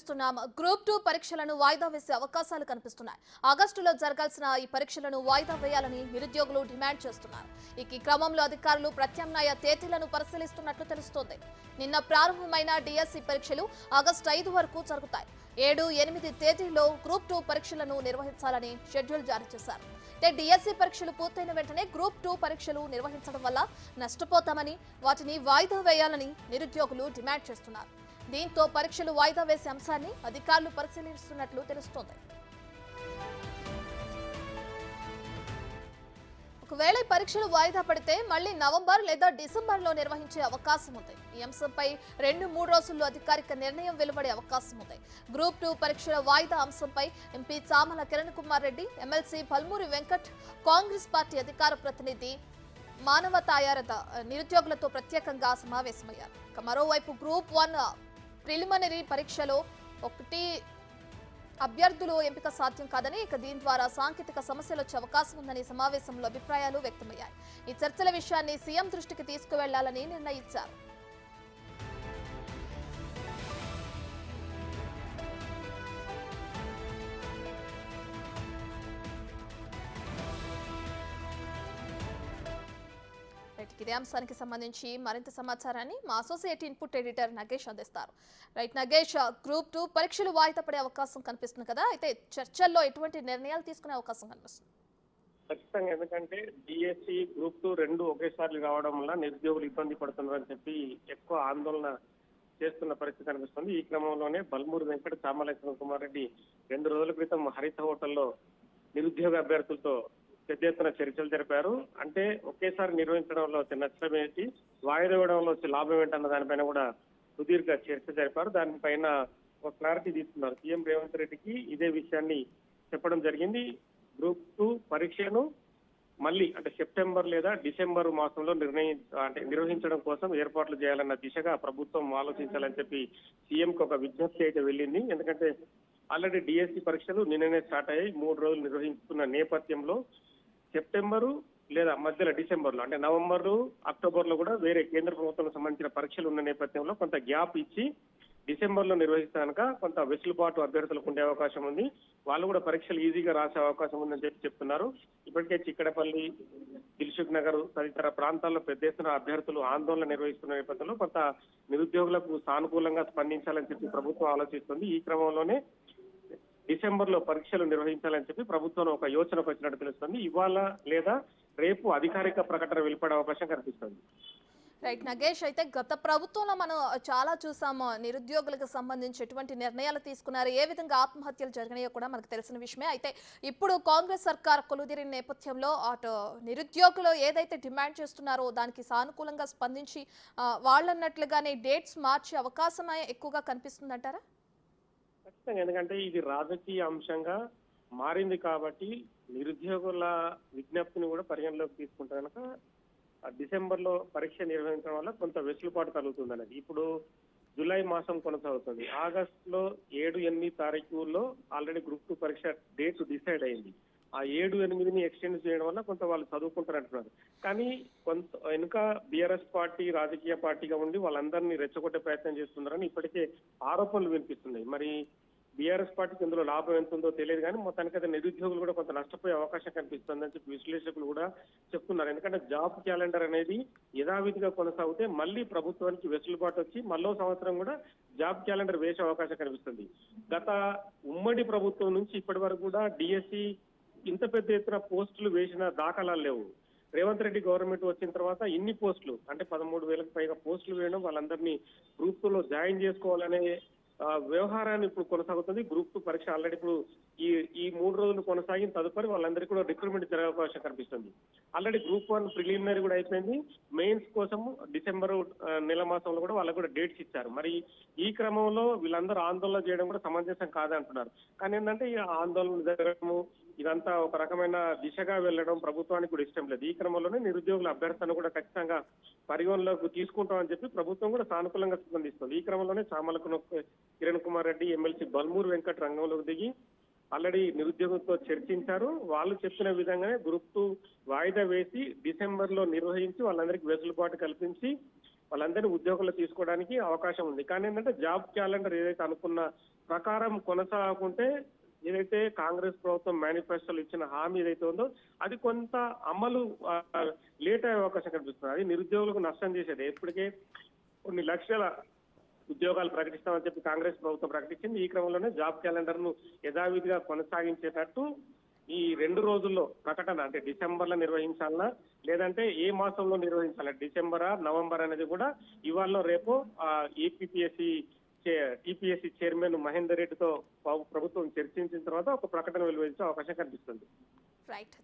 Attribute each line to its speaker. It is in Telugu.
Speaker 1: చూస్తున్నాం. గ్రూప్ 2 పరీక్షలను వాయిదా వేసే అవకాశాలు కనిపిస్తున్నాయి. ఆగస్టులో జరగాల్సిన ఈ పరీక్షలను వాయిదా వేయాలని నిరుద్యోగులు డిమాండ్ చేస్తున్నారు. ఈ క్రమంలో అధికారులు ప్రత్యామ్నాయ తేదీలను పరిశీలిస్తున్నట్లు తెలుస్తోంది. నిన్న ప్రారంభమైన డిఎస్సి పరీక్షలు ఆగస్టు 5 వరకు జరుగుతాయి. 7, 8 తేదీల్లో గ్రూప్ 2 పరీక్షలను నిర్వహించాలని షెడ్యూల్ జారీ చేశారు. డిఎస్సి పరీక్షలు పూర్తయిన వెంటనే గ్రూప్ 2 పరీక్షలు నిర్వహించడం వల్ల నష్టపోతామని, వాటిని వాయిదా వేయాలని నిరుద్యోగులు డిమాండ్ చేస్తున్నారు. దీంతో పరీక్షలు వాయిదా వేసే అంశాన్ని అధికారులు పరిశీలిస్తున్నట్లు తెలుస్తోంది. ఒకవేళ పరీక్షలు వాయిదా పడితే మళ్లీ నవంబర్ లేదా డిసెంబర్లో నిర్వహించే అవకాశం ఉంది. ఈ అంశంపై 2-3 రోజుల్లో అధికారిక నిర్ణయం వెలువడే అవకాశం ఉంది. గ్రూప్ 2 పరీక్షల వాయిదా అంశంపై MP Chamala Kiran Kumar Reddy, MLC Palmuri Venkat, Congress party అధికార ప్రతినిధి మానవతాయారత నిరుద్యోగులతో ప్రత్యేకంగా సమావేశమయ్యారు. మరోవైపు గ్రూప్ 1 ప్రిలిమినరీ పరీక్షలో 1 అభ్యర్థులు ఎంపిక సాధ్యం కాదని, దీని ద్వారా సాంకేతిక సమస్యలు వచ్చే అవకాశం ఉందని సమావేశంలో అభిప్రాయాలు వ్యక్తమయ్యాయి. ఈ చర్చల విషయాన్ని సీఎం దృష్టికి తీసుకువెళ్లాలని నిర్ణయించారు. ఇదే అంశానికి సంబంధించి మరింత సమాచారాన్ని మా అసోసియేట్ ఇన్పుట్ ఎడిటర్ నగేష్ అందిస్తారు. నగేష్, గ్రూప్ 2 పరీక్షలు వాయిదా పడే అవకాశం కనిపిస్తుంది కదా, అయితే చర్చల్లో ఎటువంటి నిర్ణయాలు తీసుకునే అవకాశం కనిపిస్తుంది?
Speaker 2: ఖచ్చితంగా, ఎందుకంటే డిఎస్సి గ్రూప్ 2 రెండు ఒకేసారి కావడం వల్ల నిరుద్యోగులు ఇబ్బంది పడుతున్నారని చెప్పి ఎక్కువ ఆందోళన చేస్తున్న పరిస్థితి కనిపిస్తుంది. ఈ క్రమంలోనే బల్మూరి వెంకట, చామల కిరణ్ కుమార్ రెడ్డి 2 రోజుల క్రితం హరిత హోటల్లో నిరుద్యోగ అభ్యర్థులతో పెద్ద ఎత్తున చర్చలు జరిపారు. అంటే ఒకేసారి నిర్వహించడంలో వచ్చే నష్టం ఏంటి, వాయిదా ఇవ్వడంలో వచ్చే లాభం ఏంటన్న దానిపైన కూడా సుదీర్ఘ చర్చ జరిపారు. దానిపైన ఒక క్లారిటీ తీసుకున్నారు. సీఎం రేవంత్ రెడ్డికి ఇదే విషయాన్ని చెప్పడం జరిగింది. గ్రూప్ 2 పరీక్షను మళ్ళీ అంటే సెప్టెంబర్ లేదా డిసెంబర్ మాసంలో నిర్వహించడం కోసం ఏర్పాట్లు చేయాలన్న దిశగా ప్రభుత్వం ఆలోచించాలని చెప్పి సీఎంకి ఒక విజ్ఞప్తి అయితే వెళ్ళింది. ఎందుకంటే ఆల్రెడీ డిఎస్సి పరీక్షలు నిన్ననే స్టార్ట్ అయ్యాయి. 3 రోజులు నిర్వహిస్తున్న నేపథ్యంలో సెప్టెంబరు లేదా మధ్యలో డిసెంబర్లో అంటే నవంబరు, అక్టోబర్లో కూడా వేరే కేంద్ర ప్రభుత్వానికి సంబంధించిన పరీక్షలు ఉన్న నేపథ్యంలో కొంత గ్యాప్ ఇచ్చి డిసెంబర్లో నిర్వహిస్తాక కొంత వెసులుబాటు అభ్యర్థులకు ఉండే అవకాశం ఉంది. వాళ్ళు కూడా పరీక్షలు ఈజీగా రాసే అవకాశం ఉందని చెప్తున్నారు. ఇప్పటికే చిక్కడపల్లి, దిల్సుఖ్ నగర్ తదితర ప్రాంతాల్లో పెద్ద ఎత్తున అభ్యర్థులు ఆందోళన నిర్వహిస్తున్న నేపథ్యంలో కొంత నిరుద్యోగులకు సానుకూలంగా స్పందించాలని చెప్పి ప్రభుత్వం ఆలోచిస్తుంది. ఈ క్రమంలోనే డిసెంబర్లో పరీక్షలు నిర్వహించాలని చెప్పి ప్రభుత్వం ఒక యోచనకు వచ్చినట్టు తెలుస్తుంది. ఇవాళ లేదా రేపు అధికారిక ప్రకటన వెలువడే అవకాశం కనిపిస్తుంది.
Speaker 1: నగేష్, అయితే గత ప్రభుత్వంలో మనం చాలా చూసాము, నిరుద్యోగులకు సంబంధించి ఎటువంటి నిర్ణయాలు తీసుకున్నారు, ఏ విధంగా ఆత్మహత్యలు జరిగినాయో కూడా మనకు తెలిసిన విషయమే. అయితే ఇప్పుడు కాంగ్రెస్ సర్కార్ కొలుదిరిన నేపథ్యంలో అటు నిరుద్యోగులు ఏదైతే డిమాండ్ చేస్తున్నారో దానికి సానుకూలంగా స్పందించి వాళ్ళన్నట్లుగానే డేట్స్ మార్చే అవకాశం ఎక్కువగా కనిపిస్తుందంటారా?
Speaker 2: ఖచ్చితంగా, ఎందుకంటే ఇది రాజకీయ అంశంగా మారింది కాబట్టి నిరుద్యోగుల విజ్ఞప్తిని కూడా పరిగణలోకి తీసుకుంటే కనుక డిసెంబర్లో పరీక్ష నిర్వహించడం వల్ల కొంత వెసులుబాటు కలుగుతుంది అనేది. ఇప్పుడు జూలై మాసం కొనసాగుతుంది. ఆగస్టులో 7, 8 తారీఖుల్లో ఆల్రెడీ గ్రూప్ 2 పరీక్ష డేట్ డిసైడ్ అయింది. ఆ 7, 8ని ఎక్స్టెండ్ చేయడం వల్ల కొంత వాళ్ళు చదువుకుంటారు అంటున్నారు. కానీ కొంత వెనుక బీఆర్ఎస్ పార్టీ రాజకీయ పార్టీగా ఉండి వాళ్ళందరినీ రెచ్చగొట్టే ప్రయత్నం చేస్తున్నారని ఇప్పటికే ఆరోపణలు వినిపిస్తున్నాయి. మరి బీఆర్ఎస్ పార్టీకి ఇందులో లాభం ఎంత ఉందో తెలియదు, కానీ మొత్తానికైతే నిరుద్యోగులు కూడా కొంత నష్టపోయే అవకాశం కనిపిస్తుందని చెప్పి విశ్లేషకులు కూడా చెప్తున్నారు. ఎందుకంటే జాబ్ క్యాలెండర్ అనేది యథావిధిగా కొనసాగితే మళ్ళీ ప్రభుత్వానికి వెసులుబాటు వచ్చి మళ్ళో సంవత్సరం కూడా జాబ్ క్యాలెండర్ వేసే అవకాశం కనిపిస్తుంది. గత ఉమ్మడి ప్రభుత్వం నుంచి ఇప్పటి వరకు కూడా డిఎస్సి ఇంత పెద్ద ఎత్తున పోస్టులు వేసిన దాఖలాలు లేవు. రేవంత్ రెడ్డి గవర్నమెంట్ వచ్చిన తర్వాత ఇన్ని పోస్టులు అంటే 13,000కు పైగా పోస్టులు వేయడం, వాళ్ళందరినీ గ్రూప్ 2లో జాయిన్ చేసుకోవాలనే వ్యవహారాన్ని ఇప్పుడు కొనసాగుతుంది. గ్రూప్ 2 పరీక్ష ఆల్రెడీ ఇప్పుడు ఈ 3 రోజులు కొనసాగిన తదుపరి వాళ్ళందరికీ కూడా రిక్రూట్మెంట్ జరిగే అవకాశం కనిపిస్తుంది. ఆల్రెడీ గ్రూప్ 1 ప్రిలిమినరీ కూడా అయిపోయింది. మెయిన్స్ కోసం డిసెంబర్ నెల మాసంలో కూడా వాళ్ళకు కూడా డేట్స్ ఇచ్చారు. మరి ఈ క్రమంలో వీళ్ళందరూ ఆందోళన చేయడం కూడా సమంజసం కాదంటున్నారు. కానీ ఏంటంటే ఈ ఆందోళన జరగడము ఇదంతా ఒక రకమైన దిశగా వెళ్ళడం ప్రభుత్వానికి కూడా ఇష్టం లేదు. ఈ క్రమంలోనే నిరుద్యోగుల అభ్యర్థన కూడా ఖచ్చితంగా పరిగణలోకి తీసుకుంటామని చెప్పి ప్రభుత్వం కూడా సానుకూలంగా స్పందిస్తుంది. ఈ క్రమంలోనే చామల కిరణ్ కుమార్ రెడ్డి, ఎమ్మెల్సీ బల్మూరి వెంకట్ రంగంలోకి దిగి ఆల్రెడీ నిరుద్యోగులతో చర్చించారు. వాళ్ళు చెప్పిన విధంగానే గ్రూప్ 2 వాయిదా వేసి డిసెంబర్లో నిర్వహించి వాళ్ళందరికీ వెసులుబాటు కల్పించి వాళ్ళందరినీ ఉద్యోగులు తీసుకోవడానికి అవకాశం ఉంది. కానీ ఏంటంటే జాబ్ క్యాలెండర్ ఏదైతే అనుకున్న ప్రకారం కొనసాగుకుంటే ఏదైతే కాంగ్రెస్ ప్రభుత్వం మేనిఫెస్టోలో ఇచ్చిన హామీ ఏదైతే ఉందో అది కొంత అమలు లేట్ అయ్యే అవకాశం కనిపిస్తుంది. అది నిరుద్యోగులకు నష్టం చేసేది. ఇప్పటికే కొన్ని లక్షల ఉద్యోగాలు ప్రకటిస్తామని చెప్పి కాంగ్రెస్ ప్రభుత్వం ప్రకటించింది. ఈ క్రమంలోనే జాబ్ క్యాలెండర్ ను యథావిధిగా కొనసాగించేటట్టు ఈ 2 రోజుల్లో ప్రకటన అంటే డిసెంబర్ లో నిర్వహించాలనా లేదంటే ఏ మాసంలో నిర్వహించాలా, డిసెంబరా నవంబర్ అనేది కూడా ఇవాళ రేపు టీపీఎస్సీ చైర్మన్ మహేందర్ రెడ్డితో ప్రభుత్వం చర్చించిన తర్వాత ఒక ప్రకటన వెలువరించే అవకాశం కనిపిస్తుంది.
Speaker 1: రైట్.